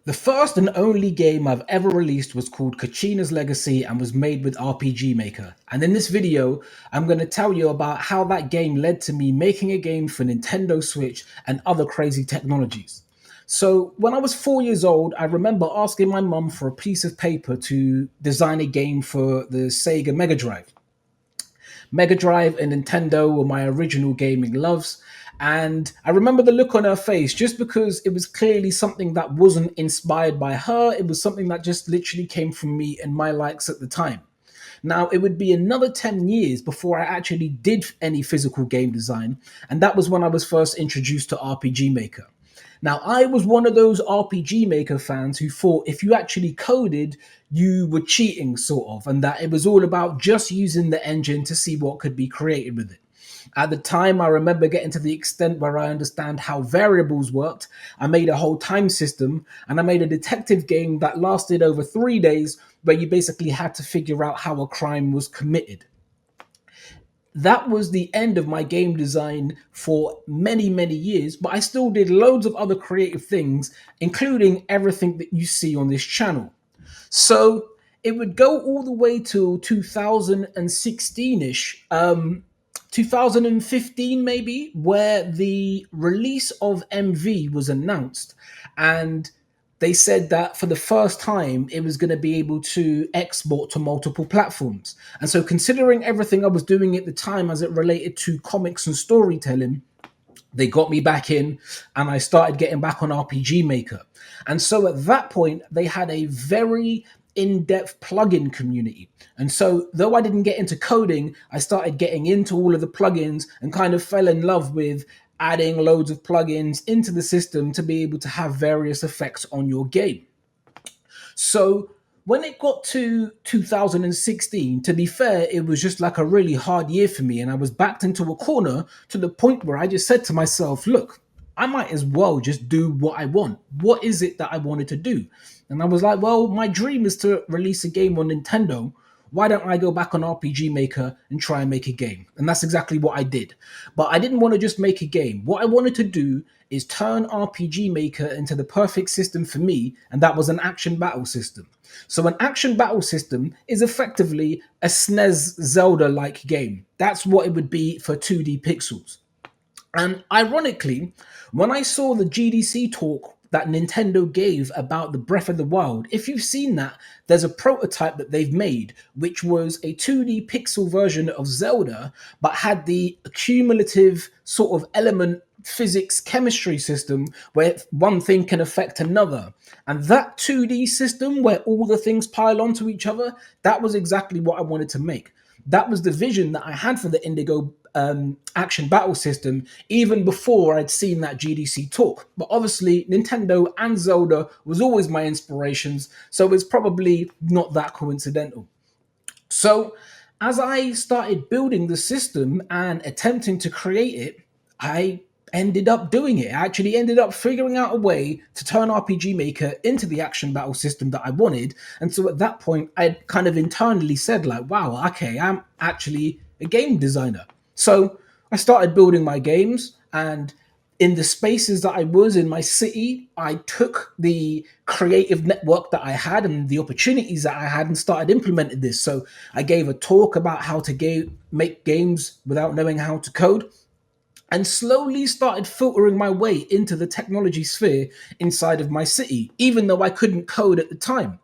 The first and only game I've ever released was called Kachina's Legacy and was made with RPG Maker. And in this video, I'm going to tell you about how that game led to me making a game for Nintendo Switch and other crazy technologies. So, when I was 4 years old, I remember asking my mum for a piece of paper to design a game for the Sega Mega Drive. Mega Drive and Nintendo were my original gaming loves. And I remember the look on her face just because it was clearly something that wasn't inspired by her. It was something that just literally came from me and my likes at the time. Now, it would be another 10 years before I actually did any physical game design, and that was when I was first introduced to RPG Maker. Now, I was one of those RPG Maker fans who thought if you actually coded, you were cheating, sort of, and that it was all about just using the engine to see what could be created with it. At the time, I remember getting to the extent where I understand how variables worked. I made a whole time system, and I made a detective game that lasted over 3 days, where you basically had to figure out how a crime was committed. That was the end of my game design for many, many years, but I still did loads of other creative things, including everything that you see on this channel. So it would go all the way to 2016 ish, 2015 maybe, where the release of MV was announced. And they said that for the first time it was going to be able to export to multiple platforms. And so, considering everything I was doing at the time as it related to comics and storytelling, they got me back in and I started getting back on RPG Maker. And so at that point, they had a very in-depth plugin community. And so though I didn't get into coding, I started getting into all of the plugins and kind of fell in love with adding loads of plugins into the system to be able to have various effects on your game. So when it got to 2016, to be fair, it was just like a really hard year for me. And I was backed into a corner to the point where I just said to myself, look, I might as well just do what I want. What is it that I wanted to do? And I was like, well, my dream is to release a game on Nintendo. Why don't I go back on RPG Maker and try and make a game? And that's exactly what I did. But I didn't want to just make a game. What I wanted to do is turn RPG Maker into the perfect system for me, and that was an action battle system. So an action battle system is effectively a SNES Zelda-like game. That's what it would be for 2D pixels. And ironically, when I saw the GDC talk that Nintendo gave about the Breath of the Wild, if you've seen that, there's a prototype that they've made, which was a 2D pixel version of Zelda, but had the cumulative sort of element physics chemistry system where one thing can affect another. And that 2D system where all the things pile onto each other, that was exactly what I wanted to make. That was the vision that I had for the Indigo action battle system even before I'd seen that GDC talk. But obviously, Nintendo and Zelda was always my inspirations, so it's probably not that coincidental. So, as I started building the system and attempting to create it, I ended up doing it. I actually ended up figuring out a way to turn RPG Maker into the action battle system that I wanted. And so at that point, I kind of internally said, like, wow, okay, I'm actually a game designer. So I started building my games, and in the spaces that I was in my city, I took the creative network that I had and the opportunities that I had and started implementing this. So I gave a talk about how to make games without knowing how to code, and slowly started filtering my way into the technology sphere inside of my city, even though I couldn't code at the time.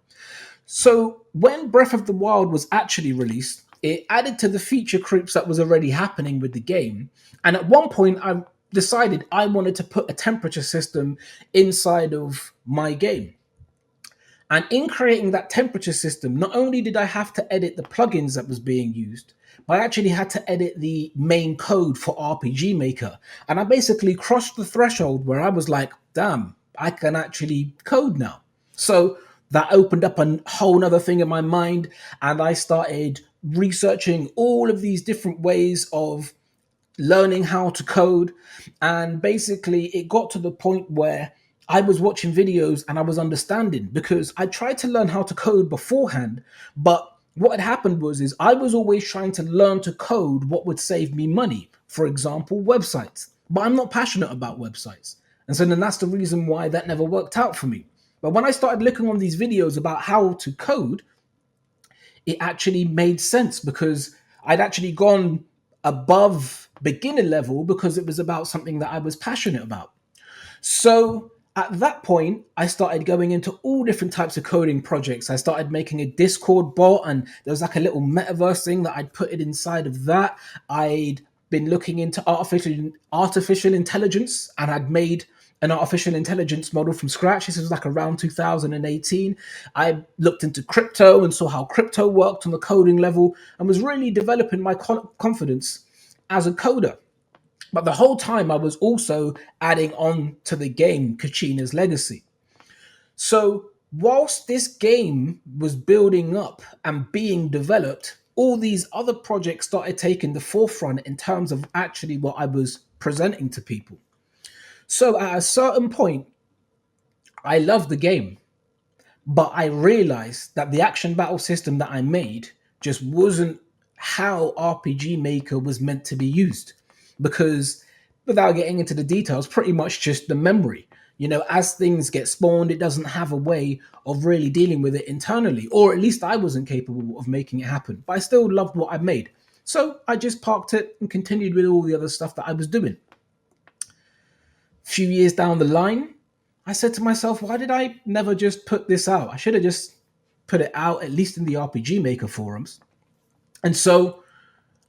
So when Breath of the Wild was actually released, it added to the feature creeps that was already happening with the game. And at one point, I decided I wanted to put a temperature system inside of my game. And in creating that temperature system, not only did I have to edit the plugins that was being used, but I actually had to edit the main code for RPG Maker. And I basically crossed the threshold where I was like, damn, I can actually code now. So that opened up a whole nother thing in my mind, and I started researching all of these different ways of learning how to code. And basically, it got to the point where I was watching videos and I was understanding, because I tried to learn how to code beforehand, but what had happened was is I was always trying to learn to code what would save me money. For example, websites. But I'm not passionate about websites. And so then that's the reason why that never worked out for me. But when I started looking on these videos about how to code, it actually made sense because I'd actually gone above beginner level because it was about something that I was passionate about. So at that point, I started going into all different types of coding projects. I started making a Discord bot, and there was like a little metaverse thing that I'd put it inside of that. I'd been looking into artificial intelligence, and I'd made an artificial intelligence model from scratch. This was like around 2018. I looked into crypto and saw how crypto worked on the coding level, and was really developing my confidence as a coder. But the whole time I was also adding on to the game Kachina's Legacy. So whilst this game was building up and being developed, all these other projects started taking the forefront in terms of actually what I was presenting to people. So at a certain point, I loved the game, but I realized that the action battle system that I made just wasn't how RPG Maker was meant to be used. Because without getting into the details, pretty much just the memory. As things get spawned, it doesn't have a way of really dealing with it internally, or at least I wasn't capable of making it happen. But I still loved what I made. So I just parked it and continued with all the other stuff that I was doing. A few years down the line, I said to myself, why did I never just put this out? I should have just put it out, at least in the RPG Maker forums. And so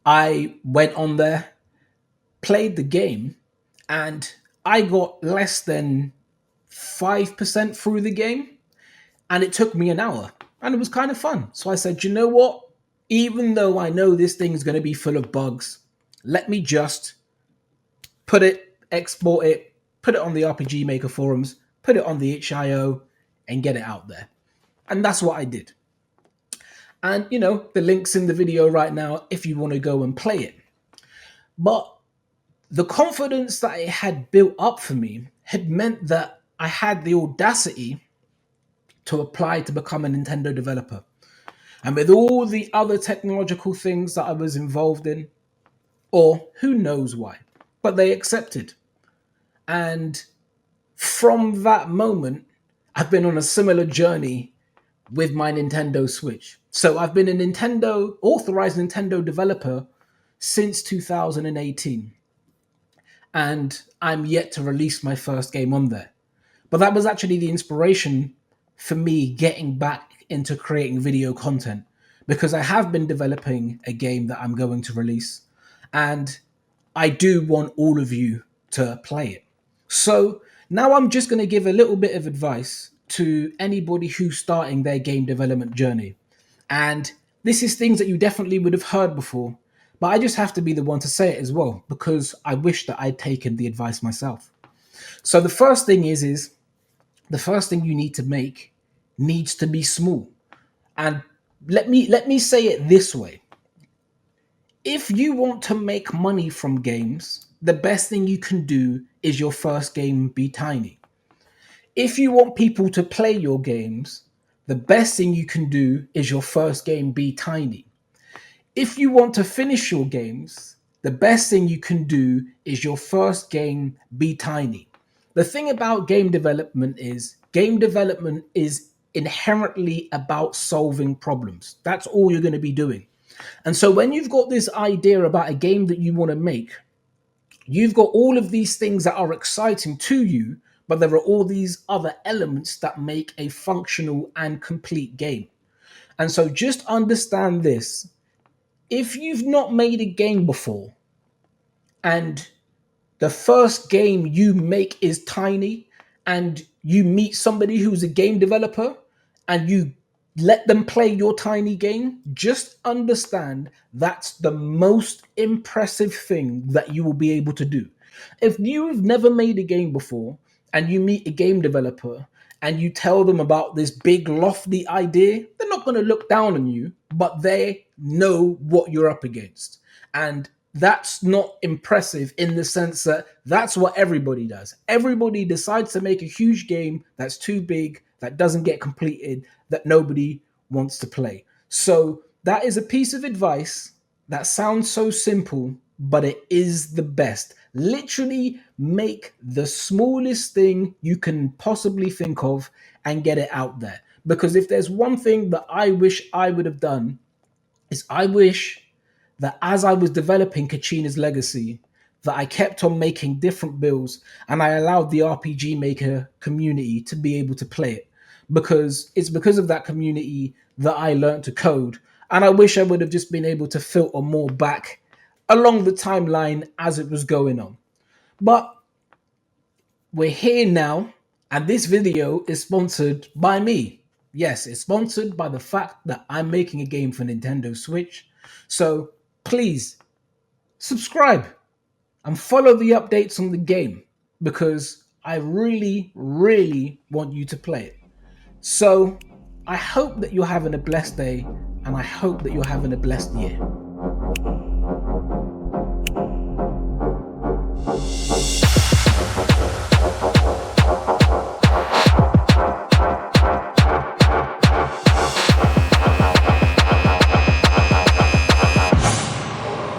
I went on there, played the game, and I got less than 5% through the game. And it took me an hour. And it was kind of fun. So I said, you know what? Even though I know this thing is going to be full of bugs, let me just put it, export it, put it on the RPG Maker forums, put it on the itch.io, and get it out there. And that's what I did. And, the link's in the video right now if you want to go and play it. But the confidence that it had built up for me had meant that I had the audacity to apply to become a Nintendo developer. And with all the other technological things that I was involved in, or who knows why, but they accepted. And from that moment, I've been on a similar journey with my Nintendo Switch. So I've been a authorized Nintendo developer since 2018. And I'm yet to release my first game on there. But that was actually the inspiration for me getting back into creating video content, because I have been developing a game that I'm going to release, and I do want all of you to play it. So now I'm just going to give a little bit of advice to anybody who's starting their game development journey. And this is things that you definitely would have heard before, but I just have to be the one to say it as well, because I wish that I'd taken the advice myself. So the first thing is the first thing you need to make needs to be small. And let me say it this way. If you want to make money from games, the best thing you can do is your first game be tiny. If you want people to play your games, the best thing you can do is your first game be tiny. If you want to finish your games, the best thing you can do is your first game be tiny. The thing about game development is inherently about solving problems. That's all you're going to be doing. And so when you've got this idea about a game that you want to make, you've got all of these things that are exciting to you, but there are all these other elements that make a functional and complete game. And so just understand this. If you've not made a game before, and the first game you make is tiny, and you meet somebody who's a game developer and you let them play your tiny game, just understand that's the most impressive thing that you will be able to do. If you've never made a game before and you meet a game developer and you tell them about this big lofty idea, they're not going to look down on you, but they know what you're up against. And that's not impressive in the sense that that's what everybody does. Everybody decides to make a huge game that's too big, that doesn't get completed, that nobody wants to play. So that is a piece of advice that sounds so simple, but it is the best. Literally make the smallest thing you can possibly think of and get it out there. Because if there's one thing that I wish I would have done, is I wish that as I was developing Kachina's Legacy, that I kept on making different builds and I allowed the RPG Maker community to be able to play it. Because it's because of that community that I learned to code. And I wish I would have just been able to filter more back along the timeline as it was going on. But we're here now, and this video is sponsored by me. Yes, it's sponsored by the fact that I'm making a game for Nintendo Switch. So please subscribe and follow the updates on the game because I really, really want you to play it. So I hope that you're having a blessed day and I hope that you're having a blessed year.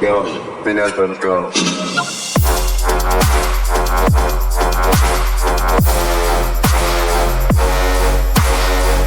Go, finish, let's go.